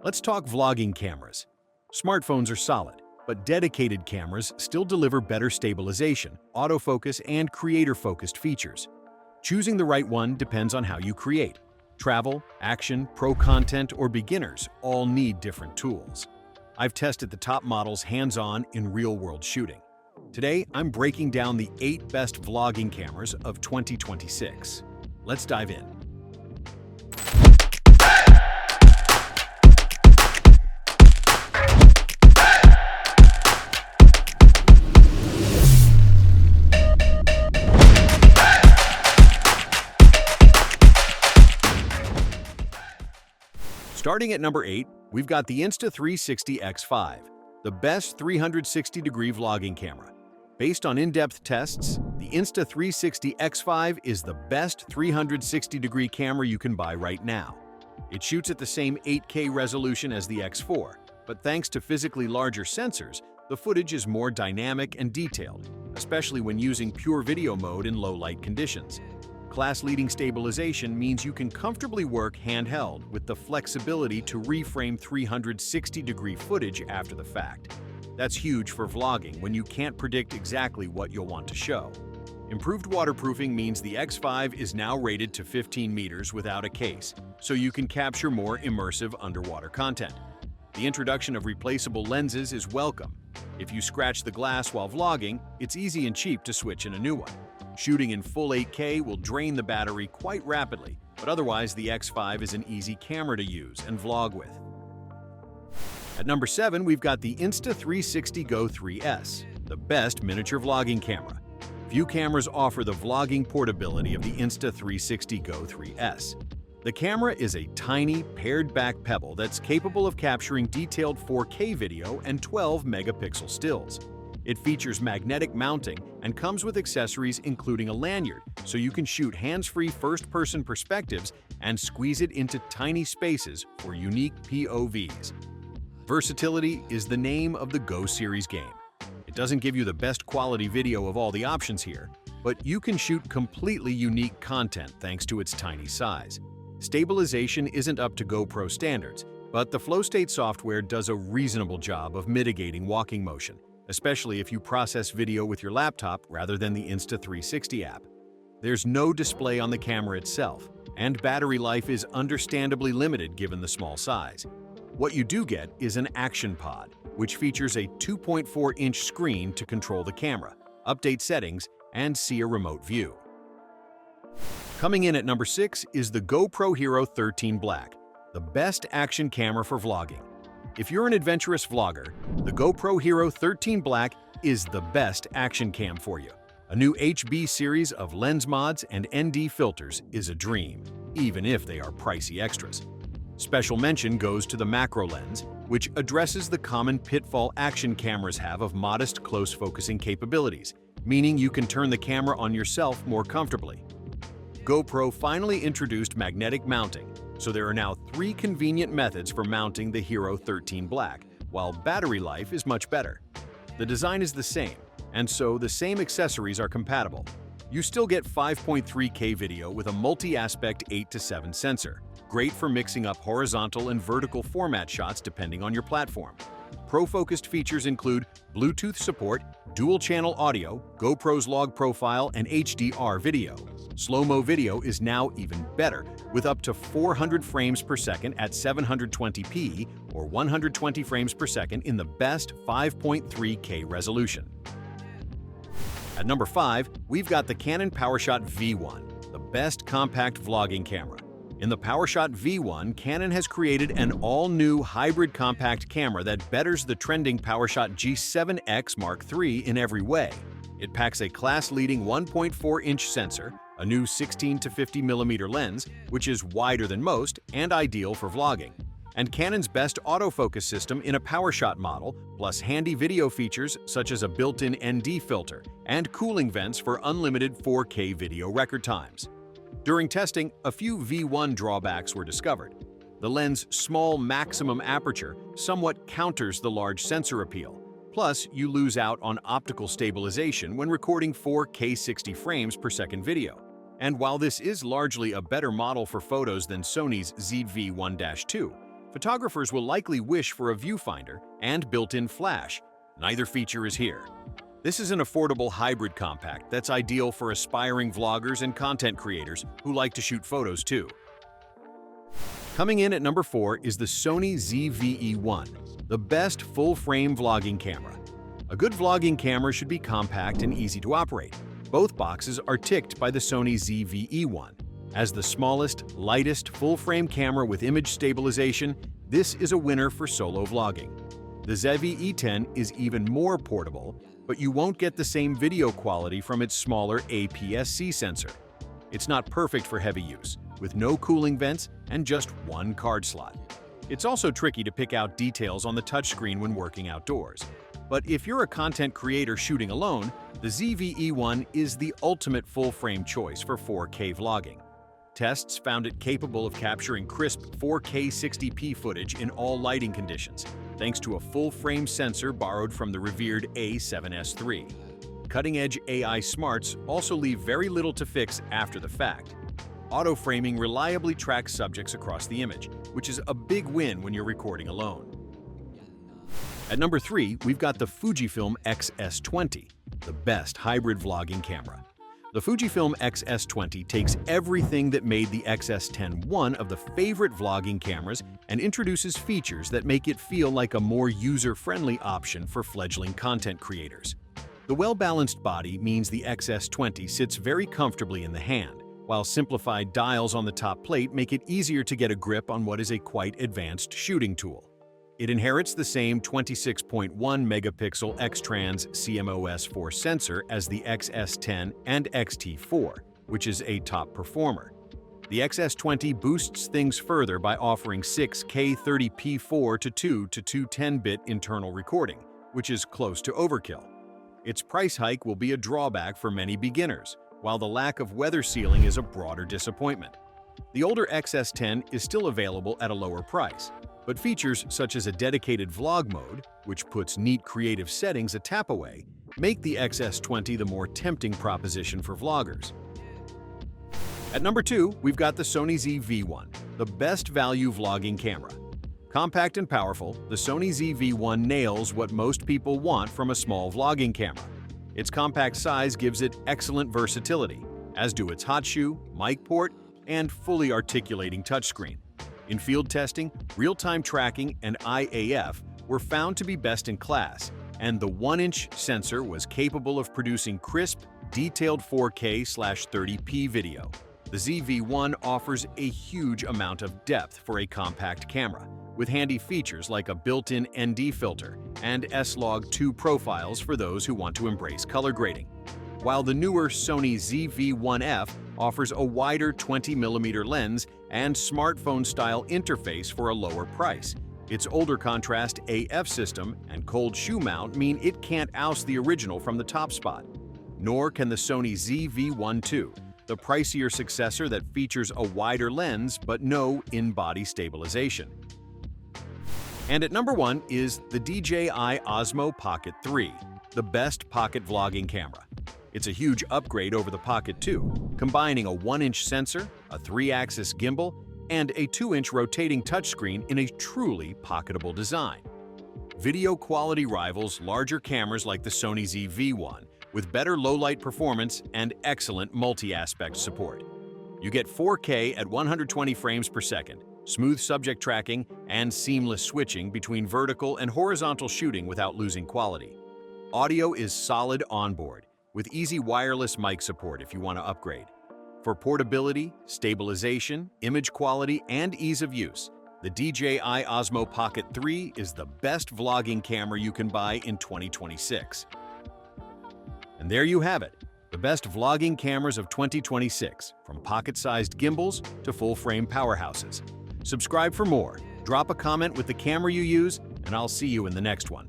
Let's talk vlogging cameras. Smartphones are solid, but dedicated cameras still deliver better stabilization, autofocus, and creator-focused features. Choosing the right one depends on how you create. Travel, action, pro content, or beginners all need different tools. I've tested the top models hands-on in real-world shooting. Today, I'm breaking down the 8 best vlogging cameras of 2026. Let's dive in. Starting at number 8, we've got the Insta360 X5, the best 360-degree vlogging camera. Based on in-depth tests, the Insta360 X5 is the best 360-degree camera you can buy right now. It shoots at the same 8K resolution as the X4, but thanks to physically larger sensors, the footage is more dynamic and detailed, especially when using pure video mode in low-light conditions. Class-leading stabilization means you can comfortably work handheld with the flexibility to reframe 360-degree footage after the fact. That's huge for vlogging when you can't predict exactly what you'll want to show. Improved waterproofing means the X5 is now rated to 15 meters without a case, so you can capture more immersive underwater content. The introduction of replaceable lenses is welcome. If you scratch the glass while vlogging, it's easy and cheap to switch in a new one. Shooting in full 8K will drain the battery quite rapidly, but otherwise the X5 is an easy camera to use and vlog with. At number 7, we've got the Insta360 Go 3S, the best miniature vlogging camera. Few cameras offer the vlogging portability of the Insta360 Go 3S. The camera is a tiny, pared-back pebble that's capable of capturing detailed 4K video and 12-megapixel stills. It features magnetic mounting and comes with accessories including a lanyard, so you can shoot hands-free first-person perspectives and squeeze it into tiny spaces for unique POVs. Versatility is the name of the Go series game. It doesn't give you the best quality video of all the options here, but you can shoot completely unique content thanks to its tiny size. Stabilization isn't up to GoPro standards, but the flow state software does a reasonable job of mitigating walking motion, especially if you process video with your laptop rather than the Insta360 app. There's no display on the camera itself, and battery life is understandably limited given the small size. What you do get is an action pod, which features a 2.4-inch screen to control the camera, update settings, and see a remote view. Coming in at number 6 is the GoPro Hero 13 Black, the best action camera for vlogging. If you're an adventurous vlogger, the GoPro Hero 13 Black is the best action cam for you. A new HB series of lens mods and ND filters is a dream, even if they are pricey extras. Special mention goes to the macro lens, which addresses the common pitfall action cameras have of modest close focusing capabilities, meaning you can turn the camera on yourself more comfortably. GoPro finally introduced magnetic mounting, so there are now 3 convenient methods for mounting the Hero 13 Black, while battery life is much better. The design is the same, and so the same accessories are compatible. You still get 5.3K video with a multi-aspect 8:7 sensor, great for mixing up horizontal and vertical format shots depending on your platform. Pro-focused features include Bluetooth support, dual-channel audio, GoPro's log profile, and HDR video. Slow-mo video is now even better, with up to 400 frames per second at 720p or 120 frames per second in the best 5.3K resolution. At number 5, we've got the Canon PowerShot V1, the best compact vlogging camera. In the PowerShot V1, Canon has created an all-new hybrid compact camera that betters the trending PowerShot G7X Mark III in every way. It packs a class-leading 1.4-inch sensor, a new 16 to 50mm lens, which is wider than most and ideal for vlogging, and Canon's best autofocus system in a PowerShot model, plus handy video features such as a built-in ND filter and cooling vents for unlimited 4K video record times. During testing, a few V1 drawbacks were discovered. The lens's small maximum aperture somewhat counters the large sensor appeal. Plus, you lose out on optical stabilization when recording 4K 60 frames per second video. And while this is largely a better model for photos than Sony's ZV-1-2, Photographers will likely wish for a viewfinder and built-in flash. Neither feature is here. This is an affordable hybrid compact that's ideal for aspiring vloggers and content creators who like to shoot photos too. Coming in at number 4 is the Sony ZV-E1, the best full-frame vlogging camera. A good vlogging camera should be compact and easy to operate. Both boxes are ticked by the Sony ZV-E1. As the smallest, lightest, full-frame camera with image stabilization, this is a winner for solo vlogging. The ZV-E10 is even more portable, but you won't get the same video quality from its smaller APS-C sensor. It's not perfect for heavy use, with no cooling vents and just one card slot. It's also tricky to pick out details on the touchscreen when working outdoors. But if you're a content creator shooting alone, the ZV-E1 is the ultimate full-frame choice for 4K vlogging. Tests found it capable of capturing crisp 4K 60p footage in all lighting conditions, thanks to a full-frame sensor borrowed from the revered A7S III. Cutting-edge AI smarts also leave very little to fix after the fact. Auto-framing reliably tracks subjects across the image, which is a big win when you're recording alone. At number 3, we've got the Fujifilm X-S20, the best hybrid vlogging camera. The Fujifilm X-S20 takes everything that made the X-S10 one of the favorite vlogging cameras and introduces features that make it feel like a more user-friendly option for fledgling content creators. The well-balanced body means the X-S20 sits very comfortably in the hand, while simplified dials on the top plate make it easier to get a grip on what is a quite advanced shooting tool. It inherits the same 26.1 megapixel X-Trans CMOS4 sensor as the XS10 and XT4, which is a top performer. The XS20 boosts things further by offering 6K 30p 4:2 to 210-bit internal recording, which is close to overkill. Its price hike will be a drawback for many beginners, while the lack of weather sealing is a broader disappointment. The older XS10 is still available at a lower price, but features such as a dedicated vlog mode, which puts neat creative settings a tap away, make the XS20 the more tempting proposition for vloggers. At number 2, we've got the Sony ZV-1, the best value vlogging camera. Compact and powerful, the Sony ZV-1 nails what most people want from a small vlogging camera. Its compact size gives it excellent versatility, as do its hot shoe, mic port, and fully articulating touchscreen. In field testing, real-time tracking and IAF were found to be best in class, and the 1-inch sensor was capable of producing crisp, detailed 4K/30p video. The ZV-1 offers a huge amount of depth for a compact camera, with handy features like a built-in ND filter and S-Log2 profiles for those who want to embrace color grading. While the newer Sony ZV-1F offers a wider 20mm lens and smartphone-style interface for a lower price. Its older contrast AF system and cold shoe mount mean it can't oust the original from the top spot. Nor can the Sony ZV-1 II, the pricier successor that features a wider lens but no in-body stabilization. And at number 1 is the DJI Osmo Pocket 3, the best pocket vlogging camera. It's a huge upgrade over the Pocket 2, combining a 1-inch sensor, a 3-axis gimbal, and a 2-inch rotating touchscreen in a truly pocketable design. Video quality rivals larger cameras like the Sony ZV-1, with better low-light performance and excellent multi-aspect support. You get 4K at 120 frames per second, smooth subject tracking, and seamless switching between vertical and horizontal shooting without losing quality. Audio is solid onboard, with easy wireless mic support if you want to upgrade. For portability, stabilization, image quality, and ease of use, the DJI Osmo Pocket 3 is the best vlogging camera you can buy in 2026. And there you have it, the best vlogging cameras of 2026, from pocket-sized gimbals to full-frame powerhouses. Subscribe for more, drop a comment with the camera you use, and I'll see you in the next one.